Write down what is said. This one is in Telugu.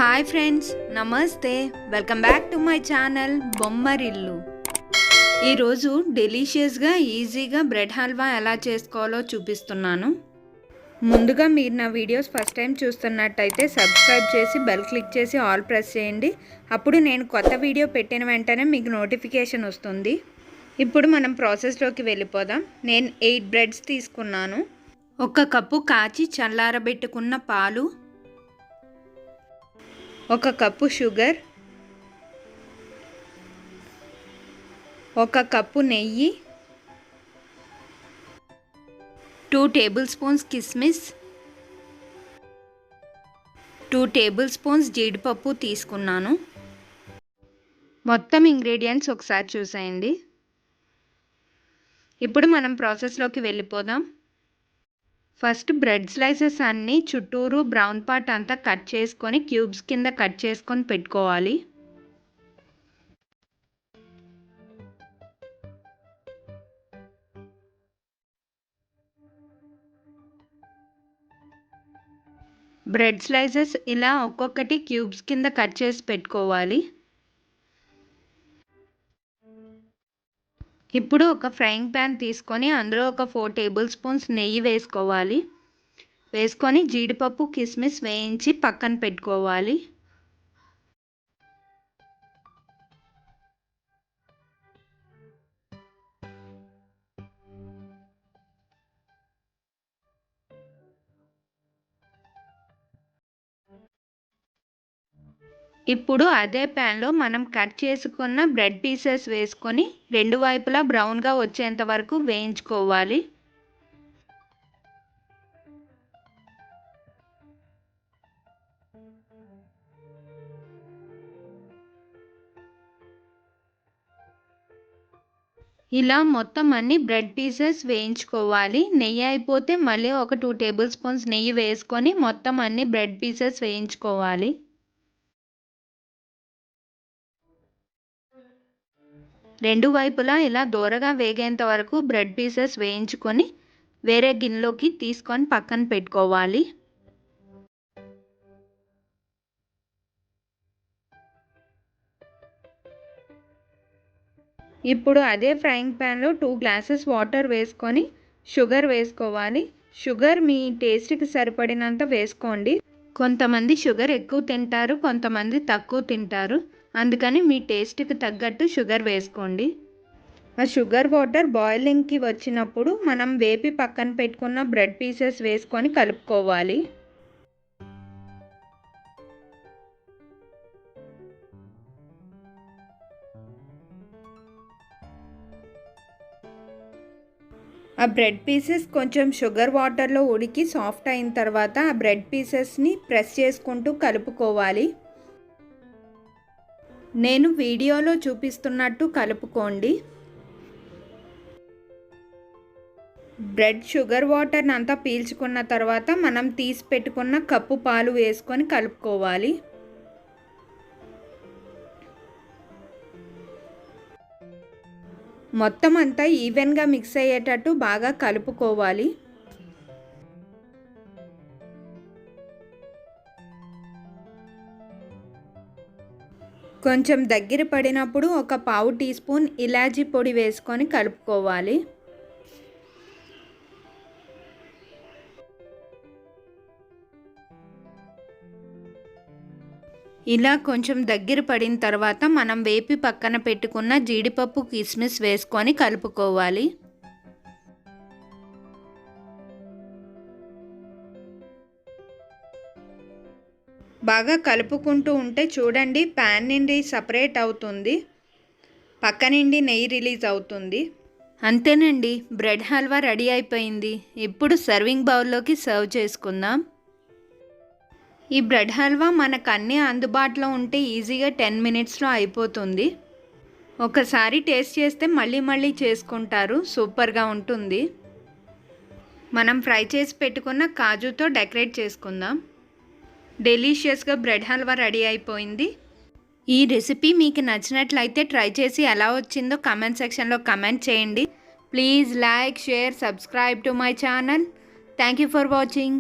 హాయ్ ఫ్రెండ్స్, నమస్తే. Welcome back to my channel Bommarillu. ఈరోజు డెలీషియస్గా ఈజీగా బ్రెడ్ హల్వా ఎలా చేసుకోవాలో చూపిస్తున్నాను. ముందుగా మీరు నా వీడియోస్ ఫస్ట్ టైం చూస్తున్నట్టయితే సబ్స్క్రైబ్ చేసి బెల్ క్లిక్ చేసి ఆల్ ప్రెస్ చేయండి. అప్పుడు నేను కొత్త వీడియో పెట్టిన వెంటనే మీకు నోటిఫికేషన్ వస్తుంది. ఇప్పుడు మనం ప్రాసెస్లోకి వెళ్ళిపోదాం. నేను 8 బ్రెడ్స్ తీసుకున్నాను. 1 కప్పు కాచి చల్లారబెట్టుకున్న పాలు, 1 కప్పు షుగర్, 1 కప్పు నెయ్యి, 2 టేబుల్ స్పూన్స్ కిస్మిస్, 2 టేబుల్ స్పూన్స్ జీడిపప్పు తీసుకున్నాను. మొత్తం ఇంగ్రీడియంట్స్ ఒకసారి చూసేయండి. ఇప్పుడు మనం ప్రాసెస్లోకి వెళ్ళిపోదాం. ఫస్ట్ బ్రెడ్ స్లైసెస్ అన్నీ చుట్టూరు బ్రౌన్ పార్ట్ అంతా కట్ చేసుకొని క్యూబ్స్ కింద కట్ చేసుకొని పెట్టుకోవాలి. బ్రెడ్ స్లైసెస్ ఇలా ఒక్కొక్కటి క్యూబ్స్ కింద కట్ చేసి పెట్టుకోవాలి. ఇప్పుడు ఒక ఫ్రైయింగ్ ప్యాన్ తీసుకొని అందులో ఒక 4 టేబుల్ స్పూన్స్ నెయ్యి వేసుకోవాలి. వేసుకొని జీడిపప్పు కిస్మిస్ వేయించి పక్కన పెట్టుకోవాలి. ఇప్పుడు అదే ప్యాన్లో మనం కట్ చేసుకున్న బ్రెడ్ పీసెస్ వేసుకొని 2 వైపులా బ్రౌన్గా వచ్చేంత వరకు వేయించుకోవాలి. ఇలా మొత్తం అన్ని బ్రెడ్ పీసెస్ వేయించుకోవాలి. నెయ్యి అయిపోతే మళ్ళీ ఒక 2 టేబుల్ స్పూన్స్ నెయ్యి వేసుకొని మొత్తం అన్ని బ్రెడ్ పీసెస్ వేయించుకోవాలి. రెండు వైపులా ఇలా దూరగా వేగేంత వరకు బ్రెడ్ పీసెస్ వేయించుకొని వేరే గిన్నెలోకి తీసుకొని పక్కన పెట్టుకోవాలి. ఇప్పుడు అదే ఫ్రైయింగ్ ప్యాన్లో 2 గ్లాసెస్ వాటర్ వేసుకొని షుగర్ వేసుకోవాలి. షుగర్ మీ టేస్ట్కి సరిపడినంత వేసుకోండి. కొంతమంది షుగర్ ఎక్కువ తింటారు, కొంతమంది తక్కువ తింటారు. అందుకని మీ టేస్ట్కి తగ్గట్టు షుగర్ వేసుకోండి. ఆ షుగర్ వాటర్ బాయిలింగ్కి వచ్చినప్పుడు మనం వేపి పక్కన పెట్టుకున్న బ్రెడ్ పీసెస్ వేసుకొని కలుపుకోవాలి. ఆ బ్రెడ్ పీసెస్ కొంచెం షుగర్ వాటర్లో ఉడికి సాఫ్ట్ అయిన తర్వాత ఆ బ్రెడ్ పీసెస్ని ప్రెస్ చేసుకుంటూ కలుపుకోవాలి. నేను వీడియోలో చూపిస్తున్నట్టు కలుపుకోండి. బ్రెడ్ షుగర్ వాటర్ని అంతా పీల్చుకున్న తర్వాత మనం తీసి పెట్టుకున్న కప్పు పాలు వేసుకొని కలుపుకోవాలి. మొత్తం అంతా ఈవెన్గా మిక్స్ అయ్యేటట్టు బాగా కలుపుకోవాలి. కొంచెం దగ్గర పడినప్పుడు ఒక పావు టీ స్పూన్ ఇలాచీ పొడి వేసుకొని కలుపుకోవాలి. ఇలా కొంచెం దగ్గర పడిన తర్వాత మనం వేపి పక్కన పెట్టుకున్న జీడిపప్పు కిస్మిస్ వేసుకొని కలుపుకోవాలి. బాగా కలుపుకుంటూ ఉంటే చూడండి ప్యాన్ నుండి సపరేట్ అవుతుంది, పక్క నుండి నెయ్యి రిలీజ్ అవుతుంది. అంతేనండి, బ్రెడ్ హల్వా రెడీ అయిపోయింది. ఇప్పుడు సర్వింగ్ బౌల్లోకి సర్వ్ చేసుకుందాం. ఈ బ్రెడ్ హల్వా మనకు అన్నీ అందుబాటులో ఉంటే ఈజీగా 10 మినిట్స్లో అయిపోతుంది. ఒకసారి టేస్ట్ చేస్తే మళ్ళీ చేసుకుంటారు. సూపర్గా ఉంటుంది. మనం ఫ్రై చేసి పెట్టుకున్న కాజుతో డెకరేట్ చేసుకుందాం. డెలీషియస్గా బ్రెడ్ హల్వా రెడీ అయిపోయింది. ఈ రెసిపీ మీకు నచ్చినట్లయితే ట్రై చేసి ఎలా వచ్చిందో కామెంట్ సెక్షన్లో కామెంట్ చేయండి. Please like, share, subscribe to my channel. Thank you for watching.